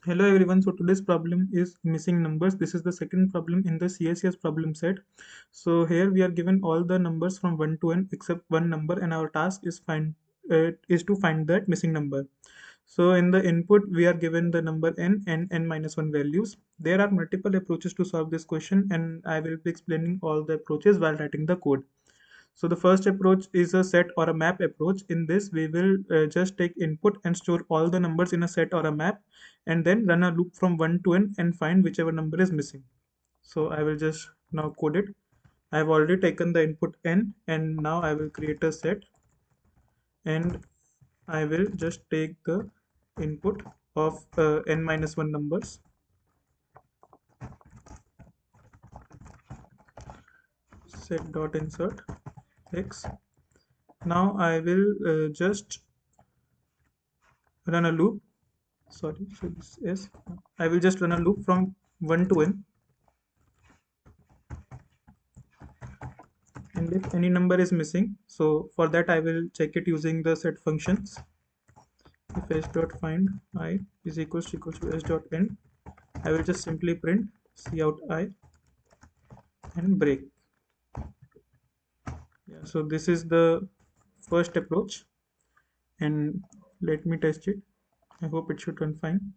Hello everyone, so today's problem is missing numbers. This is the second problem in the CSES problem set. So here we are given all the numbers from 1 to n except one number, and our task is to find that missing number. So in the input we are given the number n and n minus 1 values. There are multiple approaches to solve this question, and I will be explaining all the approaches while writing the code. So the first approach is a set or a map approach. In this, we will just take input and store all the numbers in a set or a map, and then run a loop from 1 to n and find whichever number is missing. So I will just now code it. I have already taken the input n, and now I will create a set, and I will just take the input of n minus 1 numbers. Set dot insert x. Now I will just run a loop. Sorry, so this is, I will just run a loop from 1 to n, and if any number is missing, so for that I will check it using the set functions. If s dot find I is equals to s dot end, I will just simply print cout I and break. Yeah, so this is the first approach, and let me test it. I hope it should run fine.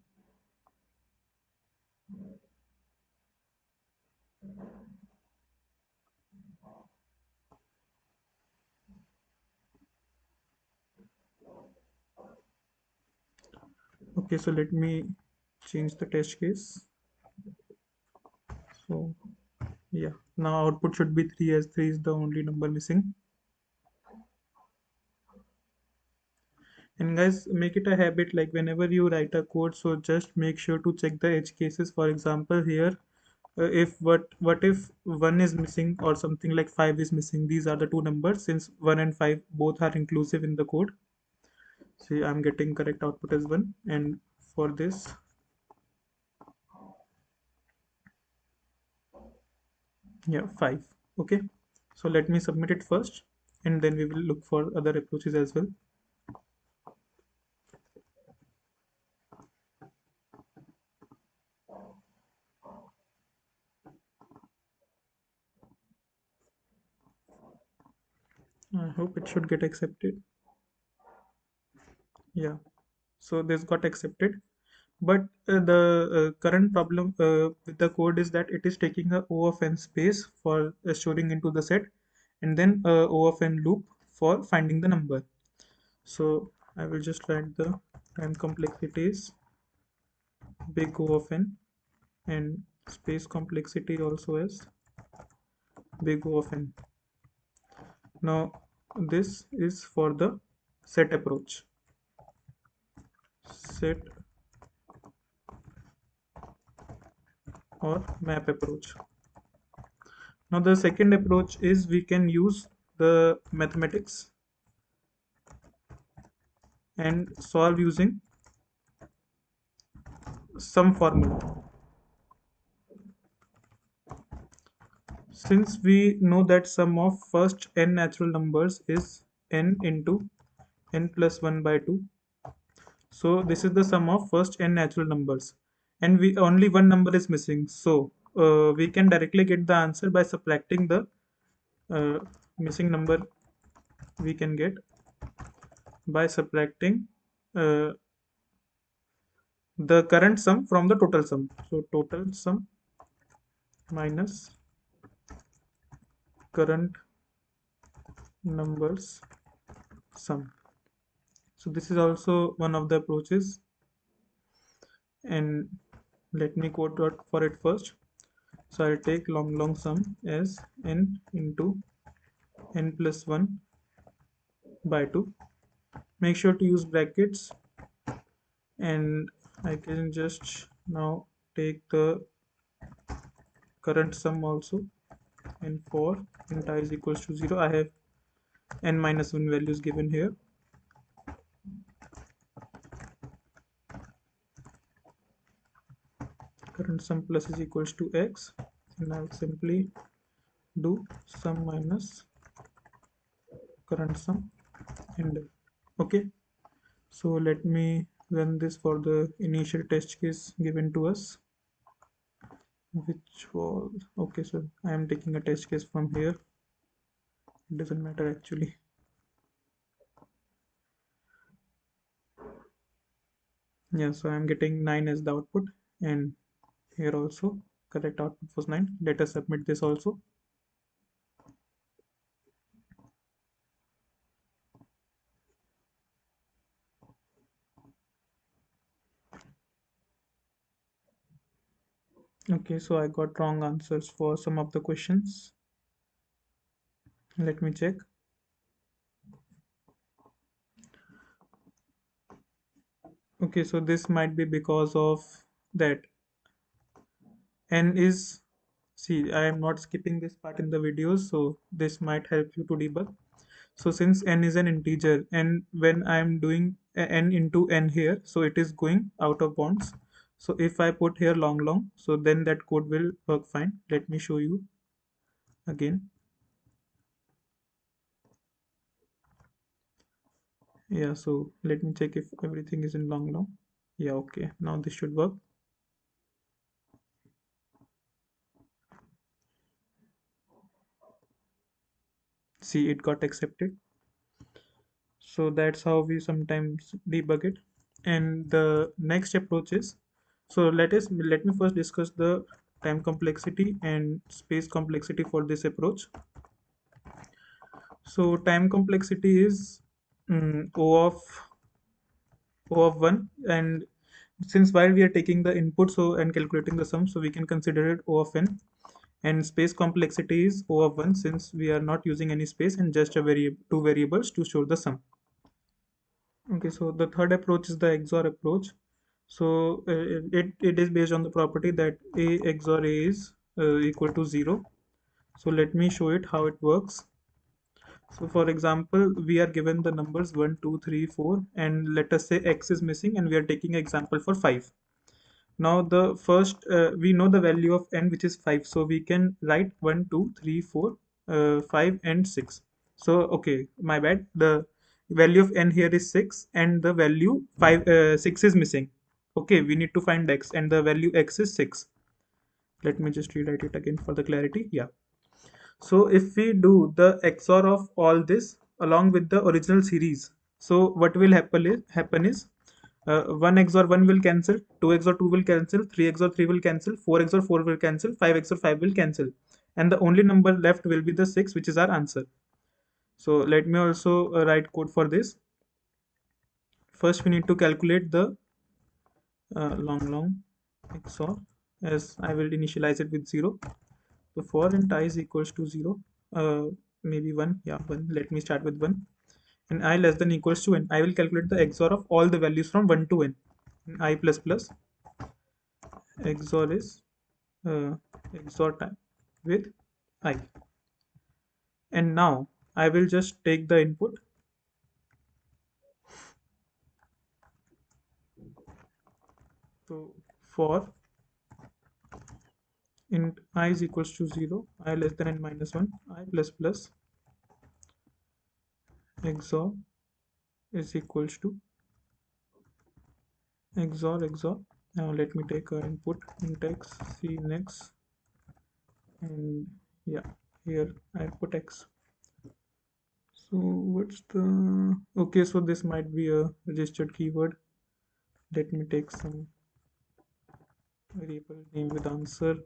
Okay, so let me change the test case. So yeah, now output should be 3, as 3 is the only number missing. And guys, make it a habit, like whenever you write a code, so just make sure to check the edge cases. For example, here, if what if 1 is missing, or something like 5 is missing. These are the two numbers, since 1 and 5 both are inclusive in the code. See, I'm getting correct output as 1, and for this, yeah, 5. Okay, so let me submit it first, and then we will look for other approaches as well. I hope it should get accepted. Yeah, so this got accepted, but the current problem with the code is that it is taking a O of n space for storing into the set, and then O of n loop for finding the number. So I will just write the time complexity is big O of n, and space complexity also is big O of n. Now this is for the set approach. Set or map approach. Now the second approach is we can use the mathematics and solve using sum formula. Since we know that sum of first n natural numbers is n into n plus 1 by 2, so this is the sum of first n natural numbers, and we only one number is missing, so we can directly get the answer by subtracting the uh, missing number. We can get by subtracting uh, the current sum from the total sum. So total sum minus current numbers sum. So this is also one of the approaches, and let me code for it first. So I'll take long sum as n into n plus 1 by 2. Make sure to use brackets, and I can just now take the current sum also, and for int I is equals to 0, I have n minus 1 values given here. Current sum plus is equals to x, and I'll simply do sum minus current sum, and okay, so let me run this for the initial test case given to us, which was okay. So I am taking a test case from here. It doesn't matter actually. Yeah, so I'm getting 9 as the output, and here also correct output was 9. Let us submit this also. Okay, so I got wrong answers for some of the questions. Let me check. Okay, so this might be because of that n is, see, I am not skipping this part in the videos, so this might help you to debug. So since n is an integer, and when I am doing n into n here, so it is going out of bounds. So if I put here long, so then that code will work fine. Let me show you again. Yeah, so let me check if everything is in long. Yeah, okay, now this should work. See, it got accepted. So that's how we sometimes debug it. And the next approach is, so let me first discuss the time complexity and space complexity for this approach. So time complexity is O of 1, and since while we are taking the input and calculating the sum, so we can consider it O of n. And space complexity is O of 1, since we are not using any space and just a two variables to show the sum. Okay, so the third approach is the XOR approach. So it is based on the property that A XOR A is equal to 0. So let me show it how it works. So for example, we are given the numbers 1, 2, 3, 4, and let us say x is missing, and we are taking example for 5. Now the first, we know the value of n, which is 5. So we can write 1, 2, 3, 4, 5 and 6. So okay, my bad. The value of n here is 6, and the value 6 is missing. Okay, we need to find x, and the value x is 6. Let me just rewrite it again for the clarity. Yeah. So if we do the XOR of all this along with the original series, so what will happen is 1 XOR 1 will cancel, 2 XOR 2 will cancel, 3 XOR 3 will cancel, 4 XOR 4 will cancel, 5 XOR 5 will cancel, and the only number left will be the 6, which is our answer. So let me also write code for this. First we need to calculate the long XOR, as I will initialize it with 0. So for int I is equals to 0, maybe 1, yeah, 1. Let me start with 1. And I less than equals to n. I will calculate the XOR of all the values from 1 to n. In I plus plus, XOR is XOR time with I. And now I will just take the input. So for int I is equals to 0, I less than n minus 1, I plus plus, XOR is equals to XOR. Now let me take our input int x, c next, and yeah, here I put x. So what's the, okay, so this might be a registered keyword. Let me take some variable name with answer.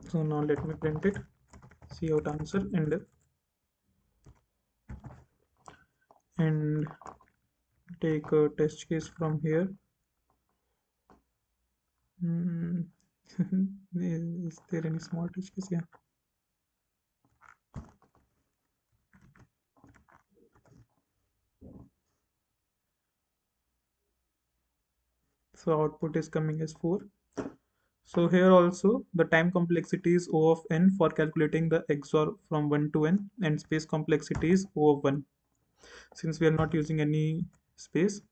So now let me print it, see out answer, and take a test case from here. Is there any small test case? Yeah. So output is coming as 4. So here also the time complexity is O of n for calculating the XOR from 1 to n, and space complexity is O of 1, since we are not using any space.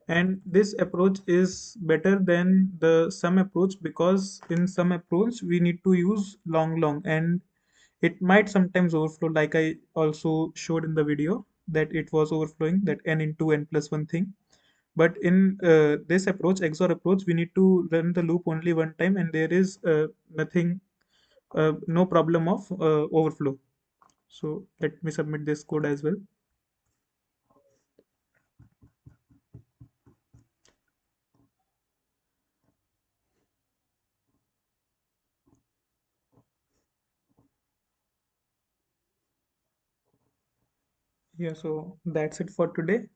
And this approach is better than the sum approach, because in sum approach we need to use long and it might sometimes overflow, like I also showed in the video that it was overflowing, that n into n plus 1 thing. But in this approach, XOR approach, we need to run the loop only one time, and there is nothing, no problem of overflow. So let me submit this code as well. Yeah, so that's it for today.